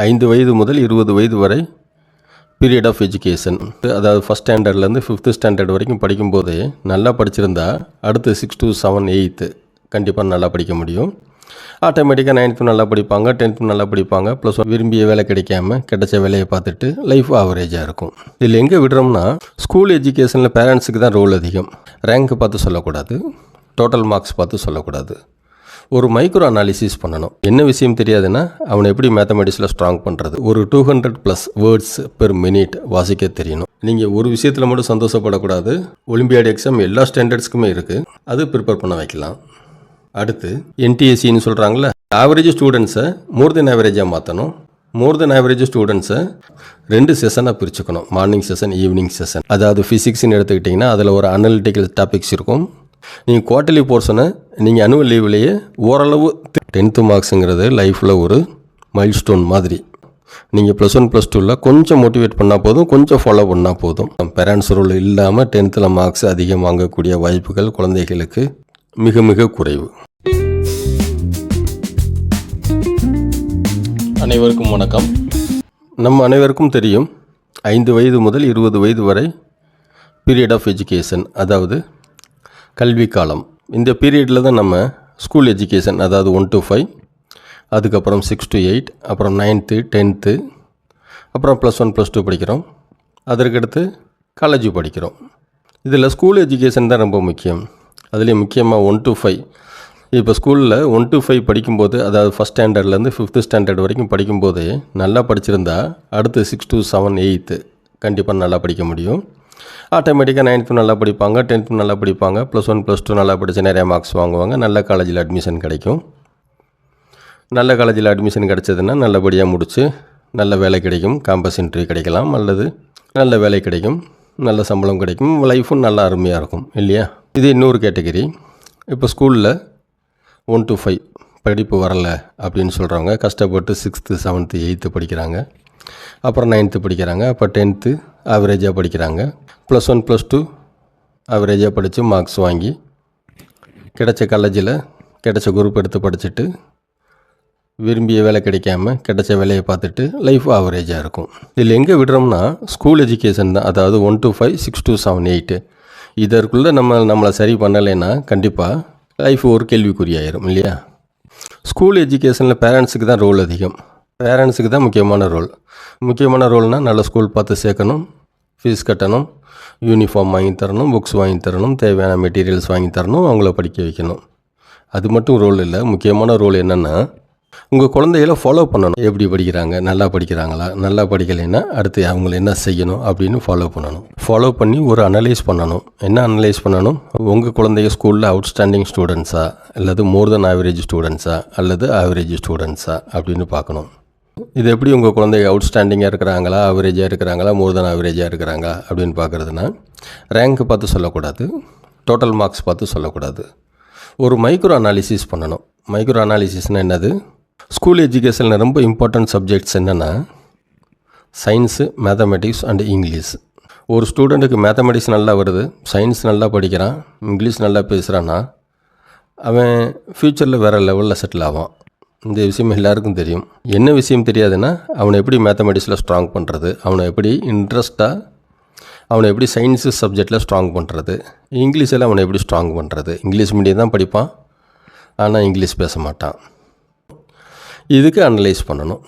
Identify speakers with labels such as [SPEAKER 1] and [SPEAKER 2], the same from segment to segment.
[SPEAKER 1] 5 வயது முதல் 20 வயது வரை பீரியட் ஆஃப் எஜுகேஷன். அதாவது ஃபஸ்ட் ஸ்டாண்டர்ட்லேருந்து 5th ஸ்டாண்டர்ட் வரைக்கும் படிக்கும்போதே நல்லா படிச்சிருந்தா அடுத்து 6 to 7 8 கண்டிப்பாக நல்லா படிக்க முடியும். ஆட்டோமேட்டிக்காக 9th நல்லா படிப்பாங்க, 10th நல்லா படிப்பாங்க. ப்ளஸ் விரும்பிய வேலை கிடைக்காம கிடைச்ச வேலையை பார்த்துட்டு லைஃப் ஆவரேஜாக இருக்கும். இதில் எங்கே விடுறோம்னா, ஸ்கூல் எஜுகேஷனில் பேரண்ட்ஸுக்கு தான் ரோல் அதிகம். ரேங்க் பார்த்து சொல்லக்கூடாது, டோட்டல் மார்க்ஸ் பார்த்து சொல்லக்கூடாது. ஒரு மைக்ரோ அனாலிசிஸ் பண்ணணும். என்ன விஷயம் தெரியாதுன்னா அவனை எப்படி மேத்தமெட்டிக்ஸில் ஸ்ட்ராங் பண்ணுறது. ஒரு 200+ வேர்ட்ஸ் பெர் மினிட் வாசிக்க தெரியணும். நீங்கள் ஒரு விஷயத்தில் மட்டும் சந்தோஷப்படக்கூடாது. ஒலிம்பியாட் எக்ஸாம் எல்லா ஸ்டாண்டர்ட்ஸ்க்குமே இருக்குது, அது ப்ரிப்பேர் பண்ண வைக்கலாம். அடுத்து NTSCன்னு சொல்கிறாங்களே, ஆவரேஜ் ஸ்டூடெண்ட்ஸை மோர் தென் ஆவரேஜாக மாற்றணும். மோர் தென் ஆவரேஜ் ஸ்டூடெண்ட்ஸை 2 செஷனாக பிரிச்சுக்கணும், மார்னிங் செஷன், ஈவினிங் செஷன். அதாவது ஃபிசிக்ஸ்ன்னு எடுத்துக்கிட்டிங்கன்னா அதில் ஒரு அனலிட்டிக்கல் டாபிக்ஸ் இருக்கும். நீங்கள் குவார்ட்டர்லி போர்ஷனை நீங்கள் அனுவல் லீவ்லேயே ஓரளவு 10th மார்க்ஸுங்கிறது லைஃப்பில் ஒரு மைல்ஸ்டோன் மாதிரி. நீங்கள் +1 +2ல் கொஞ்சம் மோட்டிவேட் பண்ணால் போதும், கொஞ்சம் ஃபாலோ பண்ணால் போதும். பேரண்ட்ஸ் ரோல் இல்லாமல் 10th மார்க்ஸ் அதிகம் வாங்கக்கூடிய வாய்ப்புகள் குழந்தைகளுக்கு மிக மிக குறைவு. அனைவருக்கும் வணக்கம். நம்ம அனைவருக்கும் தெரியும், 5 வயது முதல் 20 வயது வரை பீரியட் ஆஃப் எஜுகேஷன், அதாவது கல்வி காலம். இந்த பீரியடில் தான் நம்ம ஸ்கூல் எஜுகேஷன், அதாவது 1 to 5, அதுக்கப்புறம் 6 to 8, அப்புறம் 9th 10th, அப்புறம் +1 +2 படிக்கிறோம். அதற்கடுத்து காலேஜ் படிக்கிறோம். இதில் ஸ்கூல் எஜுகேஷன் தான் ரொம்ப முக்கியம். அதுலேயும் முக்கியமாக 1 to 5. இப்போ ஸ்கூலில் 1 to 5 படிக்கும்போது, அதாவது ஃபஸ்ட் ஸ்டாண்டர்ட்லேருந்து 5th ஸ்டாண்டர்ட் வரைக்கும் படிக்கும்போது நல்லா படிச்சிருந்தா அடுத்து 6 to 7 8 கண்டிப்பாக நல்லா படிக்க முடியும். ஆட்டோமேட்டிக்காக 9th நல்லா படிப்பாங்க, 10th நல்லா படிப்பாங்க. +1 +2 நல்லா படித்து நிறையா மார்க்ஸ் வாங்குவாங்க. நல்ல காலேஜில் அட்மிஷன் கிடைக்கும். நல்ல காலேஜில் அட்மிஷன் கிடைச்சதுன்னா நல்லபடியாக முடித்து நல்ல வேலை கிடைக்கும். கேம்பஸ் இன்டர்வியூ கிடைக்கலாம், அல்லது நல்ல வேலை கிடைக்கும், நல்ல சம்பளம் கிடைக்கும், லைஃபும் நல்லா அருமையாக இருக்கும் இல்லையா. இது இன்னொரு கேட்டகரி. இப்போ ஸ்கூலில் 1 to 5 படிப்பு வரலை அப்படின்னு சொல்கிறவங்க கஷ்டப்பட்டு 6th 7th 8th படிக்கிறாங்க, அப்புறம் 9th படிக்கிறாங்க, அப்போ 10th ஆவரேஜாக படிக்கிறாங்க. +1 +2 ஆவரேஜாக படித்து மார்க்ஸ் வாங்கி கிடைச்ச காலேஜில் கிடைச்ச குரூப் எடுத்து படிச்சுட்டு விரும்பிய வேலை கிடைக்காம கிடைச்ச வேலையை பார்த்துட்டு லைஃப் ஆவரேஜாக இருக்கும். இதில் எங்கே விடுறோம்னா, ஸ்கூல் எஜுகேஷன் தான். அதாவது 1 to 5, 6 to 7 8 இதற்குள்ளே நம்மளை சரி பண்ணலைன்னா கண்டிப்பாக லைஃப் ஒரு கேள்விக்குறியாயிரும் இல்லையா. ஸ்கூல் எஜுகேஷனில் பேரண்ட்ஸுக்கு தான் ரோல் அதிகம். பேரண்ட்ஸுக்கு தான் முக்கியமான ரோல். முக்கியமான ரோல்னால் நல்ல ஸ்கூல் பார்த்து சேர்க்கணும், ஃபீஸ் கட்டணும், யூனிஃபார்ம் வாங்கி தரணும், புக்ஸ் வாங்கி தரணும், தேவையான மெட்டீரியல்ஸ் வாங்கி தரணும், அவங்கள படிக்க வைக்கணும். அது மட்டும் ரோல் இல்லை. முக்கியமான ரோல் என்னென்னா, உங்கள் குழந்தைகளை ஃபாலோ பண்ணணும். எப்படி படிக்கிறாங்க, நல்லா படிக்கிறாங்களா, நல்லா படிக்கலைன்னா அடுத்து அவங்கள என்ன செய்யணும் அப்படின்னு ஃபாலோ பண்ணணும். ஃபாலோ பண்ணி ஒரு அனலைஸ் பண்ணணும். என்ன அனலைஸ் பண்ணணும்? உங்கள் குழந்தைய ஸ்கூலில் அவுட்ஸ்டாண்டிங் ஸ்டூடெண்ட்ஸா, அல்லது மோர் தென் ஆவரேஜ் ஸ்டூடெண்ட்ஸா, அல்லது ஆவரேஜ் ஸ்டூடெண்ட்ஸா அப்படின்னு பார்க்கணும். இது எப்படி உங்கள் குழந்தைங்க அவுட்ஸ்டாண்டிங்காக இருக்கிறாங்களா, ஆவரேஜாக இருக்கிறாங்களா, மோர் தென் ஆவரேஜாக இருக்கிறாங்களா அப்படின்னு பார்க்குறதுனா, ரேங்க் பார்த்து சொல்லக்கூடாது, டோட்டல் மார்க்ஸ் பார்த்து சொல்லக்கூடாது. ஒரு மைக்ரோ அனாலிசிஸ் பண்ணணும். மைக்ரோ அனாலிசிஸ்னால் என்னது? ஸ்கூல் எஜுகேஷனில் ரொம்ப இம்பார்ட்டன்ட் சப்ஜெக்ட்ஸ் என்னென்னா சயின்ஸு, மேத்தமெட்டிக்ஸ் அண்ட் இங்கிலீஷ். ஒரு ஸ்டூடெண்ட்டுக்கு மேத்தமெட்டிக்ஸ் நல்லா வருது, சயின்ஸ் நல்லா படிக்கிறான், இங்கிலீஷ் நல்லா பேசுகிறான்னா அவன் ஃப்யூச்சரில் வேறு லெவலில் செட்டில் ஆவான். இந்த விஷயம் எல்லாருக்கும் தெரியும். என்ன விஷயம் தெரியாதுன்னா அவனை எப்படி மேத்தமெட்டிக்ஸில் ஸ்ட்ராங் பண்ணுறது, அவனை எப்படி இன்ட்ரெஸ்ட்டாக, அவனை எப்படி சயின்ஸு சப்ஜெக்டில் ஸ்ட்ராங் பண்ணுறது, இங்கிலீஷில் அவனை எப்படி ஸ்ட்ராங் பண்ணுறது. இங்கிலீஷ் மீடியம் தான் படிப்பான், ஆனால் இங்கிலீஷ் பேச மாட்டான். இதுக்கு அனலைஸ் பண்ணணும்.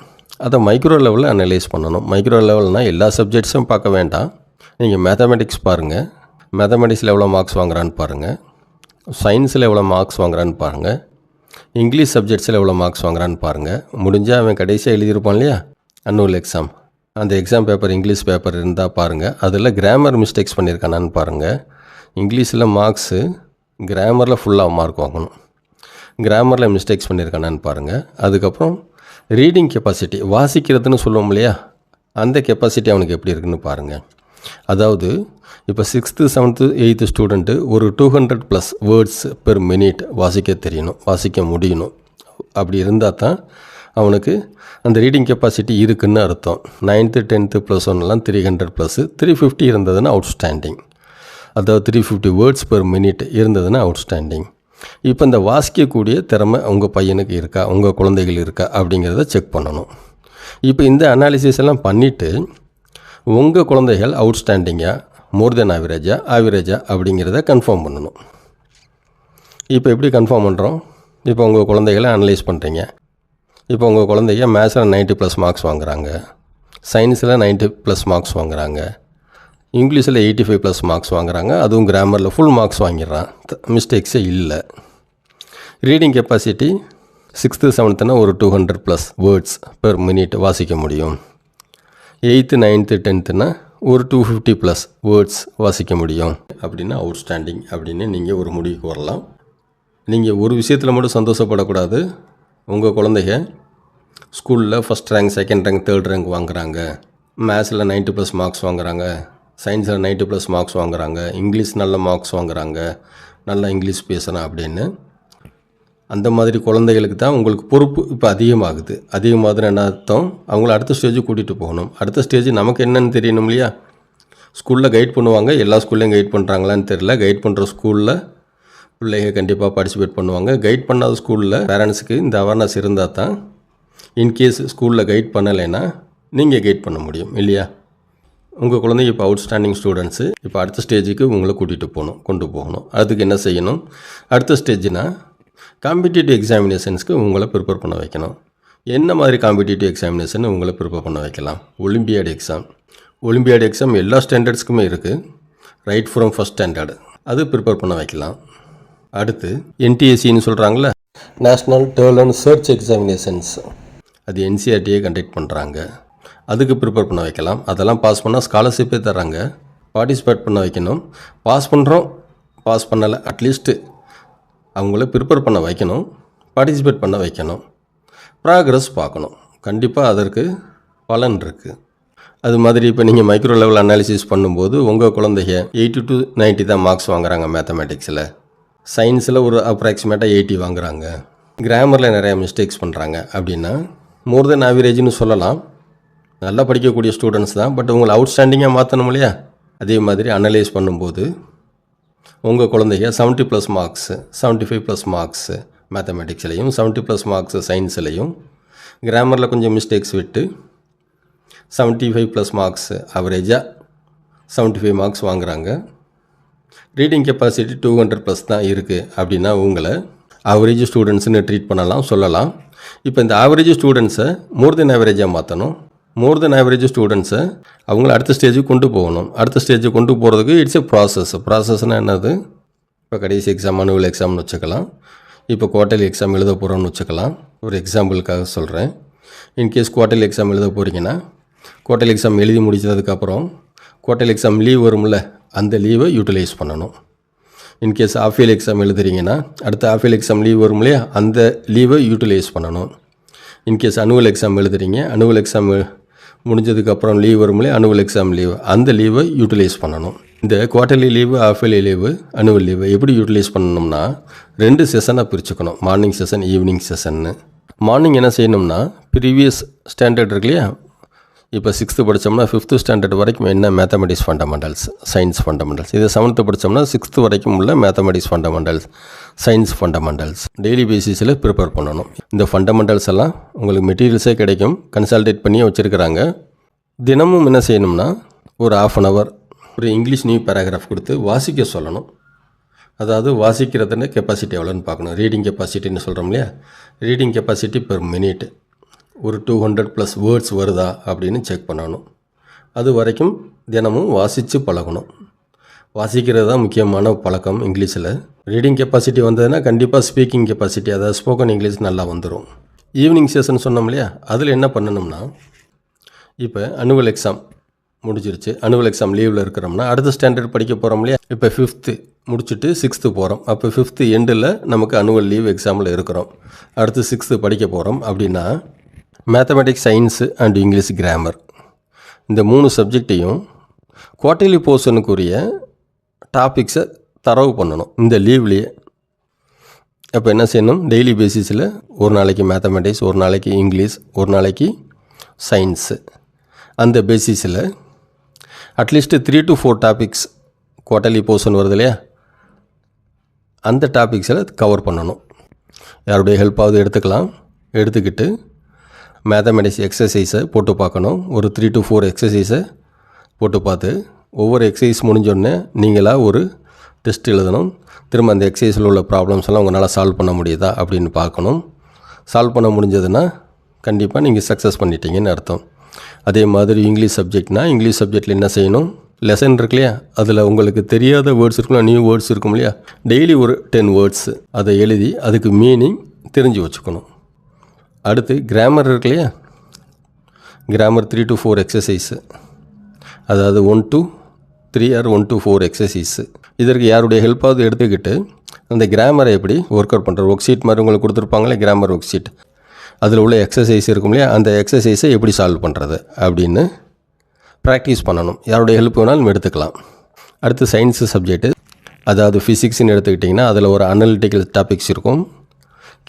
[SPEAKER 1] அதை மைக்ரோ லெவலில் அனலைஸ் பண்ணணும். மைக்ரோ லெவல்னால் எல்லா சப்ஜெக்ட்ஸும் பார்க்க வேண்டாம். நீங்கள் மேத்தமெட்டிக்ஸ் பாருங்கள், மேத்தமெட்டிக்ஸில் எவ்வளோ மார்க்ஸ் வாங்குறான்னு பாருங்கள், சயின்ஸில் எவ்வளோ மார்க்ஸ் வாங்குறான்னு பாருங்கள், இங்கிலீஷ் சப்ஜெக்ட்ஸில் எவ்வளோ மார்க்ஸ் வாங்குறான்னு பாருங்கள். முடிஞ்சால் அவன் கடைசியாக எழுதியிருப்பான் இல்லையா அன்னுவல் எக்ஸாம், அந்த எக்ஸாம் பேப்பர் இங்கிலீஷ் பேப்பர் இருந்தால் பாருங்கள். அதில் கிராமர் மிஸ்டேக்ஸ் பண்ணியிருக்கானான்னு பாருங்கள். இங்கிலீஷில் மார்க்ஸு, கிராமரில் ஃபுல்லாக மார்க் வாங்கணும். கிராமரில் மிஸ்டேக்ஸ் பண்ணியிருக்கானான்னு பாருங்கள். அதுக்கப்புறம் ரீடிங் கெப்பாசிட்டி, வாசிக்கிறதுன்னு சொல்லுவோம் இல்லையா, அந்த கெப்பாசிட்டி அவனுக்கு எப்படி இருக்குன்னு பாருங்கள். அதாவது இப்போ 6th 7th 8th ஸ்டூடெண்ட்டு ஒரு 200+ வேர்ட்ஸ் பெர் மினிட் வாசிக்க தெரியணும், வாசிக்க முடியணும். அப்படி இருந்தால் தான் அவனுக்கு அந்த ரீடிங் கெப்பாசிட்டி இருக்குதுன்னு அர்த்தம். 9th 10th +1 300+, 350 இருந்ததுன்னா அவுட்ஸ்டாண்டிங். அதாவது 350 வேர்ட்ஸ் பெர் மினிட் இருந்ததுன்னா அவுட்ஸ்டாண்டிங். இப்போ இந்த வாசிக்கக்கூடிய திறமை உங்கள் பையனுக்கு இருக்கா, உங்கள் குழந்தைகள் இருக்கா அப்படிங்கிறத செக் பண்ணணும். இப்போ இந்த அனாலிசிஸ் எல்லாம் பண்ணிவிட்டு உங்கள் குழந்தைகள் அவுட்ஸ்டாண்டிங்காக, மோர் தென் ஆவரேஜா அப்படிங்கிறத கன்ஃபார்ம் பண்ணணும். இப்போ எப்படி கன்ஃபார்ம் பண்ணுறோம்? இப்போ உங்கள் குழந்தைகளை அனலைஸ் பண்ணுறீங்க. இப்போ உங்கள் குழந்தைங்க மேத்ஸில் 90+ மார்க்ஸ் வாங்குகிறாங்க, சயின்ஸில் 90+ மார்க்ஸ் வாங்குகிறாங்க, இங்கிலீஷில் 85+ மார்க்ஸ் வாங்குகிறாங்க, அதுவும் கிராமரில் ஃபுல் மார்க்ஸ் வாங்கிடுறான், மிஸ்டேக்ஸே இல்லை. ரீடிங் கெப்பாசிட்டி 6th 7thனா ஒரு 200+ வேர்ட்ஸ் பெர் மினிட் வாசிக்க முடியும். 8th 9th 10thனா ஒரு 250+ வேர்ட்ஸ் வாசிக்க முடியும். அப்படின்னா அவுட்ஸ்டாண்டிங் அப்படின்னு நீங்கள் ஒரு முடிவுக்கு வரலாம். நீங்கள் ஒரு விஷயத்தில் மட்டும் சந்தோஷப்படக்கூடாது. உங்கள் குழந்தைங்க ஸ்கூலில் first rank, second rank, third rank வாங்குகிறாங்க, மேத்ஸில் 90+ மார்க்ஸ் வாங்குகிறாங்க, சயின்ஸில் 90+ மார்க்ஸ் வாங்குகிறாங்க, இங்கிலீஷ் நல்ல மார்க்ஸ் வாங்குகிறாங்க, நல்லா இங்கிலீஷ் பேசுகிறான் அப்படின்னு. அந்த மாதிரி குழந்தைகளுக்கு தான் உங்களுக்கு பொறுப்பு இப்போ அதிகமாகுது. அதிகமாகுதுன்னு என்ன அர்த்தம்? அவங்கள அடுத்த ஸ்டேஜுக்கு கூட்டிகிட்டு போகணும். அடுத்த ஸ்டேஜ் நமக்கு என்னென்னு தெரியணும் இல்லையா? ஸ்கூலில் கைட் பண்ணுவாங்க, எல்லா ஸ்கூல்லையும் கைட் பண்ணுறாங்களான்னு தெரியல. கைட் பண்ணுற ஸ்கூலில் பிள்ளைங்க கண்டிப்பாக பார்ட்டிசிபேட் பண்ணுவாங்க. கைட் பண்ணாத ஸ்கூலில் பேரண்ட்ஸுக்கு இந்த அவேர்னஸ் இருந்தால் தான், இன்கேஸ் ஸ்கூலில் கைட் பண்ணலைன்னா நீங்கள் கைட் பண்ண முடியும் இல்லையா? உங்கள் குழந்தைங்க இப்போ அவுட்ஸ்டாண்டிங் ஸ்டூடெண்ட்ஸு. இப்போ அடுத்த ஸ்டேஜுக்கு உங்களை கொண்டு போகணும். அதுக்கு என்ன செய்யணும்? அடுத்த ஸ்டேஜ்னால் காம்படிட்டிவ் எக்ஸாமினேஷன்ஸ்க்கு உங்களை ப்ரிப்பேர் பண்ண வைக்கணும். என்ன மாதிரி காம்படிட்டிவ் எக்ஸாமினேஷன் உங்களை ப்ரிப்பேர் பண்ண வைக்கலாம்? ஒலிம்பியாட் எக்ஸாம் எல்லா ஸ்டாண்டர்ட்ஸ்க்குமே இருக்குது. ரைட் ஃப்ரம் ஃபஸ்ட் ஸ்டாண்டர்டு அது ப்ரிப்பேர் பண்ண வைக்கலாம். அடுத்து NTSCன்னு சொல்கிறாங்களே, நேஷ்னல் டேலண்ட் சர்ச் எக்ஸாமினேஷன்ஸ், அது NCERTயே கண்டக்ட் பண்ணுறாங்க. அதுக்கு ப்ரிப்பேர் பண்ண வைக்கலாம். அதெல்லாம் பாஸ் பண்ணால் ஸ்காலர்ஷிப்பே தராங்க. பார்ட்டிசிபேட் பண்ண வைக்கணும். பாஸ் பண்ணுறோம், பாஸ் பண்ணலை, அட்லீஸ்ட்டு அவங்கள ப்ரிப்பேர் பண்ண வைக்கணும், பார்ட்டிசிபேட் பண்ண வைக்கணும், ப்ராக்ரஸ் பார்க்கணும். கண்டிப்பாக அதற்கு பலன் இருக்குது. அது மாதிரி இப்போ நீங்கள் மைக்ரோ லெவல் அனாலிசிஸ் பண்ணும்போது உங்கள் குழந்தைங்க 80 to 90 தான் மார்க்ஸ் வாங்குகிறாங்க மேத்தமேட்டிக்ஸில், சயின்ஸில் ஒரு அப்ராக்சிமேட்டாக 80 வாங்குகிறாங்க, கிராமரில் நிறையா மிஸ்டேக்ஸ் பண்ணுறாங்க அப்படின்னா மோர் தென் ஆவரேஜ்னு சொல்லலாம். நல்லா படிக்கக்கூடிய ஸ்டூடெண்ட்ஸ் தான், பட் உங்களை அவுட்ஸ்டாண்டிங்காக மாற்றணும் இல்லையா? அதே மாதிரி அனலைஸ் பண்ணும்போது உங்கள் குழந்தைங்க 70+ மார்க்ஸு, 75+ மார்க்ஸு மேத்தமேட்டிக்ஸ்லையும், 70+ மார்க்ஸு சயின்ஸ்லையும், கிராமரில் கொஞ்சம் மிஸ்டேக்ஸ் விட்டு 75+ மார்க்ஸு ஆவரேஜாக 75 மார்க்ஸ் வாங்குகிறாங்க. ரீடிங் கெப்பாசிட்டி 200+ தான் இருக்குது அப்படின்னா உங்களை ஆவரேஜ் ஸ்டூடெண்ட்ஸ்னு ட்ரீட் பண்ணலாம், சொல்லலாம். இப்போ இந்த ஆவரேஜ் ஸ்டூடெண்ட்ஸை மோர் தென் ஆவரேஜாக மாற்றணும். மோர் தென் ஆவரேஜ் ஸ்டூடெண்ட்ஸை அவங்கள அடுத்த ஸ்டேஜுக்கு கொண்டு போகணும். அடுத்த ஸ்டேஜுக்கு கொண்டு போகிறதுக்கு இட்ஸ் எ ப்ராசஸ்னால் என்னது? இப்போ கடைசி எக்ஸாம் அனுவல் எக்ஸாம்னு வச்சுக்கலாம், இப்போ குவார்ட்டர்லி எக்ஸாம் எழுத போகிறோம்னு வச்சுக்கலாம். ஒரு எக்ஸாம்பிளுக்காக சொல்கிறேன். இன்கேஸ் குவார்ட்டர்லி எக்ஸாம் எழுத போகிறீங்கன்னா, குவார்ட்டர்லி எக்ஸாம் எழுதி முடிச்சதுக்கப்புறம் குவார்ட்டர்லி எக்ஸாம் லீவ் வரும்ல, அந்த லீவை யூட்டிலைஸ் பண்ணணும். இன்கேஸ் ஆஃப் இயர்லி எக்ஸாம் எழுதுறீங்கன்னா அடுத்த ஆஃப் இயர்லி எக்ஸாம் லீவ் வரும் இல்லையா, அந்த லீவை யூட்டிலைஸ் பண்ணணும். இன்கேஸ் அனுவல் எக்ஸாம் எழுதுறீங்க, அனுவல் எக்ஸாம் முடிஞ்சதுக்கப்புறம் லீவ் வரும் இல்லையா, அனுவல் எக்ஸாம் லீவ், அந்த லீவை யூட்டிலைஸ் பண்ணணும். இந்த quarterly leave, half yearly leave, annual leave எப்படி யூட்டிலைஸ் பண்ணணும்னா 2 செஷனாக பிரிச்சுக்கணும். மார்னிங் செஷன், ஈவினிங் செஷன்னு. மார்னிங் என்ன செய்யணும்னா ப்ரீவியஸ் ஸ்டாண்டர்ட் இருக்கு இல்லையா, இப்போ 6th படித்தோம்னா 5th ஸ்டாண்டர்ட் வரைக்கும் என்ன மேத்தமெட்டிக்ஸ் ஃபண்டமெண்டல்ஸ், சயின்ஸ் ஃபண்டமெண்டல்ஸ். இதை 7th படித்தோம்னா 6th வரைக்கும் உள்ள mathematics fundamentals, science fundamentals daily பேசிஸில் ப்ரிப்பேர் பண்ணணும். இந்த ஃபண்டமெண்டல்ஸ் எல்லாம் உங்களுக்கு மெட்டீரியல்ஸே கிடைக்கும், கன்சல்டேட் பண்ணி வச்சுருக்கிறாங்க. தினமும் என்ன செய்யணும்னா ஒரு 1/2 hour ஒரு இங்கிலீஷ் நியூ பேராகிராஃப் கொடுத்து வாசிக்க சொல்லணும். அதாவது வாசிக்கிறதுன்னு கெப்பாசிட்டி எவ்வளோன்னு பார்க்கணும். ரீடிங் கெப்பாசிட்டின்னு சொல்கிறோம் இல்லையா, ரீடிங் கெப்பாசிட்டி பெர் மினிட் ஒரு 200+ வேர்ட்ஸ் வருதா அப்படின்னு செக் பண்ணணும். அது வரைக்கும் தினமும் வாசித்து பழகணும். வாசிக்கிறது தான் முக்கியமான பழக்கம் இங்கிலீஷில். ரீடிங் கெப்பாசிட்டி வந்ததுன்னா கண்டிப்பாக ஸ்பீக்கிங் கெப்பாசிட்டி, அதாவது ஸ்போக்கன் இங்கிலீஷ் நல்லா வந்துடும். ஈவினிங் செஷன் சொன்னோம் இல்லையா, அதில் என்ன பண்ணணும்னா, இப்போ அனுவல் எக்ஸாம் முடிஞ்சிருச்சு, அனுவல் எக்ஸாம் லீவில் இருக்கிறோம்னா அடுத்த ஸ்டாண்டர்ட் படிக்க போகிறோம் இல்லையா. இப்போ 5th முடிச்சுட்டு 6th போகிறோம். அப்போ 5th எண்டில் நமக்கு அனுவல் லீவ் எக்ஸாமில் இருக்கிறோம். அடுத்து 6th படிக்க போகிறோம் அப்படின்னா mathematics, science and English grammar, இந்த 3 சப்ஜெக்டையும் குவார்ட்டர்லி போர்ஷனுக்குரிய டாபிக்ஸை தரவு பண்ணணும் இந்த லீவ்லேயே. அப்போ என்ன செய்யணும், டெய்லி பேசிஸில் ஒரு நாளைக்கு மேத்தமெட்டிக்ஸ், ஒரு நாளைக்கு இங்கிலீஷ், ஒரு நாளைக்கு சயின்ஸு, அந்த பேசிஸில் at least 3 to 4 topics quarterly portion வருது இல்லையா, அந்த டாபிக்ஸில் கவர் பண்ணணும். யாருடைய ஹெல்ப்பாவது எடுத்துக்கலாம். எடுத்துக்கிட்டு மேத்தமெட்டிக்ஸ் எக்ஸசைஸை போட்டு பார்க்கணும். ஒரு 3 to 4 எக்ஸசைஸை போட்டு பார்த்து ஒவ்வொரு எக்ஸசைஸ் முடிஞ்சோடனே நீங்களாக ஒரு டெஸ்ட் எழுதணும். திரும்ப அந்த எக்ஸசைஸில் உள்ள ப்ராப்ளம்ஸ் எல்லாம் உங்களால் சால்வ் பண்ண முடியுதா அப்படின்னு பார்க்கணும். சால்வ் பண்ண முடிஞ்சதுன்னா கண்டிப்பாக நீங்கள் சக்ஸஸ் பண்ணிட்டீங்கன்னு அர்த்தம். அதே மாதிரி இங்கிலீஷ் சப்ஜெக்ட்னால் இங்கிலீஷ் சப்ஜெக்டில் என்ன செய்யணும், லெசன் இருக்கு இல்லையா, அதில் உங்களுக்கு தெரியாத வேர்ட்ஸ் இருக்கும், நியூ வேர்ட்ஸ் இருக்கும் இல்லையா, டெய்லி ஒரு 10 வேர்ட்ஸ் அதை எழுதி அதுக்கு மீனிங் தெரிஞ்சு வச்சுக்கணும். அடுத்து கிராமர் இருக்கு இல்லையா, கிராமர் 3 to 4 எக்ஸசைஸு, அதாவது 1 to 3 or 1 to 4 எக்ஸசைஸு. இதற்கு யாருடைய ஹெல்ப்பாவது எடுத்துக்கிட்டு அந்த கிராமரை எப்படி ஒர்க் அவுட் பண்ணுற ஒர்க் ஷீட் மாதிரி உங்களுக்கு கொடுத்துருப்பாங்களே, கிராமர் ஒர்க் ஷீட், அதில் உள்ள எக்ஸசைஸ் இருக்கும் இல்லையா, அந்த எக்ஸசைஸை எப்படி சால்வ் பண்ணுறது அப்படின்னு ப்ராக்டிஸ் பண்ணணும். யாருடைய ஹெல்ப் வேணாலும் எடுத்துக்கலாம். அடுத்து சயின்ஸு சப்ஜெக்ட்டு, அதாவது ஃபிசிக்ஸ்னு எடுத்துக்கிட்டிங்கன்னா அதில் ஒரு அனலிட்டிக்கல் டாபிக்ஸ் இருக்கும்.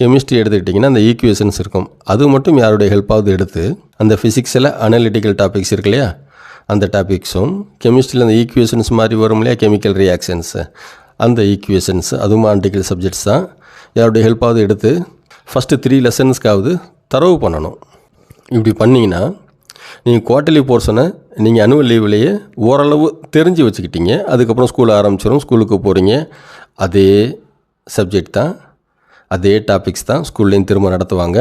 [SPEAKER 1] கெமிஸ்ட்ரி எடுத்துக்கிட்டிங்கன்னா அந்த ஈக்குவேஷன்ஸ் இருக்கும். அது மட்டும் யாருடைய ஹெல்ப்பாவது எடுத்து அந்த ஃபிசிக்ஸில் அனலிட்டிக்கல் டாபிக்ஸ் இருக்கு இல்லையா, அந்த டாபிக்ஸும், கெமிஸ்ட்ரியில் அந்த ஈக்குவேஷன்ஸ் மாதிரி வரும் இல்லையா, கெமிக்கல் ரியாக்ஷன்ஸு, அந்த ஈக்குவேஷன்ஸ், அதுவும் அனலிட்டிக்கல் சப்ஜெக்ட்ஸ் தான். யாருடைய ஹெல்ப்பாவது எடுத்து ஃபஸ்ட்டு 3 லெசன்ஸ்க்காவது தரவு பண்ணணும். இப்படி பண்ணிங்கன்னா நீங்கள் குவார்ட்டர்லி போர்ஷனை நீங்கள் ஆனுவல் லீவ்லேயே ஓரளவு தெரிஞ்சு வச்சுக்கிட்டீங்க. அதுக்கப்புறம் ஸ்கூல் ஆரம்பிச்சிடும், ஸ்கூலுக்கு போகிறீங்க, அதே சப்ஜெக்ட் தான், அதே டாபிக்ஸ் தான் ஸ்கூல்லேயும் திரும்ப நடத்துவாங்க.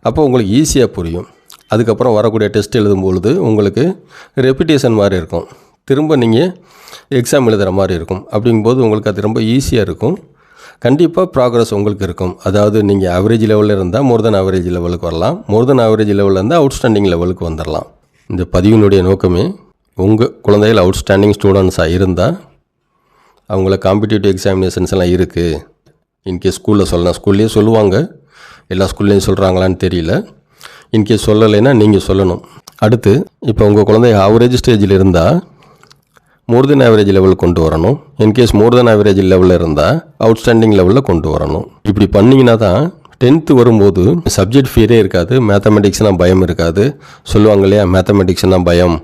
[SPEAKER 1] அப்போ உங்களுக்கு ஈஸியாக புரியும். அதுக்கப்புறம் வரக்கூடிய டெஸ்ட் எழுதும்பொழுது உங்களுக்கு ரெப்பிட்டேஷன் மாதிரி இருக்கும், திரும்ப நீங்கள் எக்ஸாம் எழுதுகிற மாதிரி இருக்கும். அப்படிங்கும்போது உங்களுக்கு அது ரொம்ப ஈஸியாக இருக்கும். கண்டிப்பாக ப்ராக்ரஸ் உங்களுக்கு இருக்கும். அதாவது நீங்கள் ஆவரேஜ் லெவலில் இருந்தால் மோர் தென் ஆவரேஜ் லெவலுக்கு வரலாம், மோர் தென் ஆவரேஜ் லெவலில் இருந்தால் அவுட்ஸ்டாண்டிங் லெவலுக்கு வந்துடலாம். இந்த பதிவினுடைய நோக்கமே உங்கள் குழந்தைகள் அவுட்ஸ்டாண்டிங் ஸ்டூடெண்ட்ஸாக இருந்தால் அவங்கள காம்படிட்டிவ் எக்ஸாமினேஷன்ஸ் எல்லாம் இருக்குது. இன்கேஸ் ஸ்கூலில் சொல்லலாம், ஸ்கூல்லேயே சொல்லுவாங்க, எல்லா ஸ்கூல்லேயும் சொல்கிறாங்களான்னு தெரியல. இன்கேஸ் சொல்லலைன்னா நீங்கள் சொல்லணும். அடுத்து இப்போ உங்கள் குழந்தை ஆவரேஜ் ஸ்டேஜில் இருந்தால் மோர் தென் ஆவரேஜ் லெவல் கொண்டு வரணும். இன்கேஸ் மோர் தென் ஆவரேஜ் லெவலில் இருந்தால் அவுட்ஸ்டாண்டிங் லெவலில் கொண்டு வரணும். இப்படி பண்ணிங்கன்னா தான் 10th வரும்போது சப்ஜெக்ட் ஃபியரே இருக்காது, மேத்தமெட்டிக்ஸ்னால் பயம் இருக்காது. சொல்லுவாங்க இல்லையா, மேத்தமெட்டிக்ஸ்னால் பயம்,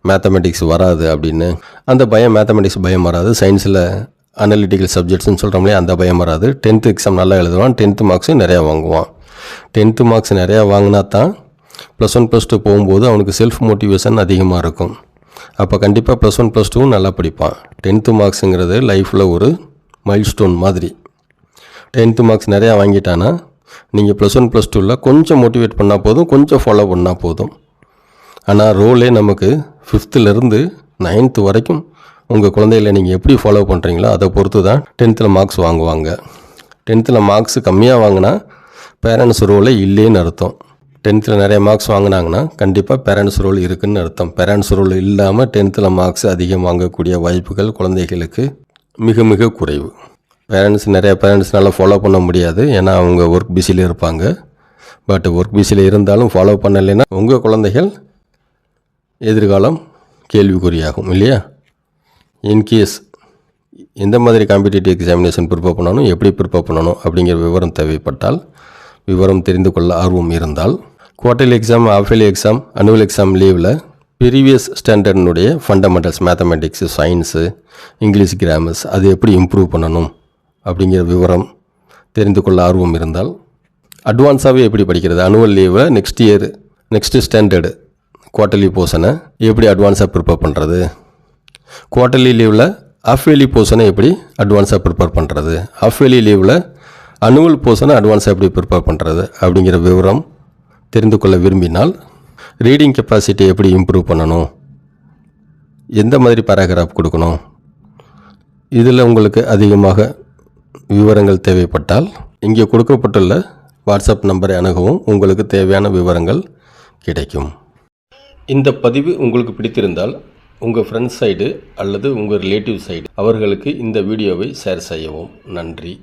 [SPEAKER 1] மேத்தமெட்டிக்ஸ் வராது அப்படின்னு. அந்த பயம், மேத்தமெட்டிக்ஸ் பயம் வராது. சயின்ஸில் அனலிட்டிக்கல் சப்ஜெக்ட்ஸ்னு சொல்கிறோம் இல்லையா, அந்த பயம் வராது. 10th எக்ஸாம் நல்லா எழுதுவான், 10th மார்க்ஸும் நிறையா வாங்குவான். 10th மார்க்ஸ் நிறையா வாங்கினா தான் +1 +2 போகும்போது அவனுக்கு செல்ஃப் மோட்டிவேஷன் அதிகமாக இருக்கும். அப்போ கண்டிப்பாக +1 +2 நல்லா படிப்பான். 10th மார்க்ஸுங்கிறது லைஃப்பில் ஒரு மைல்ஸ்டோன் மாதிரி. 10th மார்க்ஸ் நிறையா வாங்கிட்டானா நீங்கள் +1 +2ல் கொஞ்சம் மோட்டிவேட் பண்ணால் போதும், கொஞ்சம் ஃபாலோ பண்ணால் போதும். ஆனால் ரோலே நமக்கு 5th 9th வரைக்கும் உங்கள் குழந்தைகளை நீங்கள் எப்படி ஃபாலோ பண்ணுறீங்களோ அதை பொறுத்து தான் 10th மார்க்ஸ் வாங்குவாங்க. 10th மார்க்ஸ் கம்மியாக வாங்கினா பேரண்ட்ஸ் ரோலே இல்லைன்னு அர்த்தம். 10th நிறைய மார்க்ஸ் வாங்கினாங்கன்னா கண்டிப்பாக பேரண்ட்ஸ் ரோல் இருக்குதுன்னு அர்த்தம். பேரண்ட்ஸ் ரோல் இல்லாமல் 10th மார்க்ஸ் அதிகம் வாங்கக்கூடிய வாய்ப்புகள் குழந்தைகளுக்கு மிக மிக குறைவு. நிறைய பேரண்ட்ஸ்னால ஃபாலோ பண்ண முடியாது, ஏன்னா அவங்க ஒர்க் பிஸியில் இருப்பாங்க. பட் ஒர்க் பிஸியில் இருந்தாலும் ஃபாலோ பண்ணலைன்னா உங்கள் குழந்தைகள் எதிர்காலம் கேள்விக்குறியாகும் இல்லையா. இன்கேஸ் எந்த மாதிரி காம்படிட்டிவ் எக்ஸாமினேஷன் ப்ரிப்பேர் பண்ணணும், எப்படி ப்ரிப்பேர் பண்ணணும் அப்படிங்கிற விவரம் தேவைப்பட்டால், விவரம் தெரிந்து கொள்ள ஆர்வம் இருந்தால், quarterly exam, half yearly exam, annual exam லீவில் ப்ரீவியஸ் ஸ்டாண்டர்டினுடைய fundamentals, mathematics, science, English grammars அது எப்படி இம்ப்ரூவ் பண்ணணும் அப்படிங்கிற விவரம் தெரிந்து கொள்ள ஆர்வம் இருந்தால், அட்வான்ஸாகவே எப்படி படிக்கிறது, அனுவல் லீவில் நெக்ஸ்ட் ஸ்டாண்டர்டு குவார்ட்டர்லி போர்ஷனை எப்படி அட்வான்ஸாக ப்ரிப்பேர் பண்ணுறது, குவார்ட்டர்லி லீவில் ஆஃபேலி போர்ஷனை எப்படி அட்வான்ஸாக ப்ரிப்பேர் பண்ணுறது, ஆஃபேலி லீவில் அனுவல் போர்ஷனை அட்வான்ஸாக எப்படி ப்ரிப்பேர் பண்ணுறது அப்படிங்கிற விவரம் தெரிந்து கொள்ள விரும்பினால், ரீடிங் கெப்பாசிட்டி எப்படி இம்ப்ரூவ் பண்ணணும், எந்த மாதிரி பேராகிராஃப் கொடுக்கணும், இதில் உங்களுக்கு அதிகமாக விவரங்கள் தேவைப்பட்டால் இங்கே கொடுக்கப்பட்டுள்ள வாட்ஸ்அப் நம்பரை அணுகவும் உங்களுக்கு தேவையான விவரங்கள் கிடைக்கும். இந்த பதிவு உங்களுக்கு பிடித்திருந்தால் உங்கள் ஃப்ரெண்ட்ஸ் சைடு அல்லது உங்கள் ரிலேட்டிவ் சைடு அவர்களுக்கு இந்த வீடியோவை ஷேர் செய்யவும். நன்றி.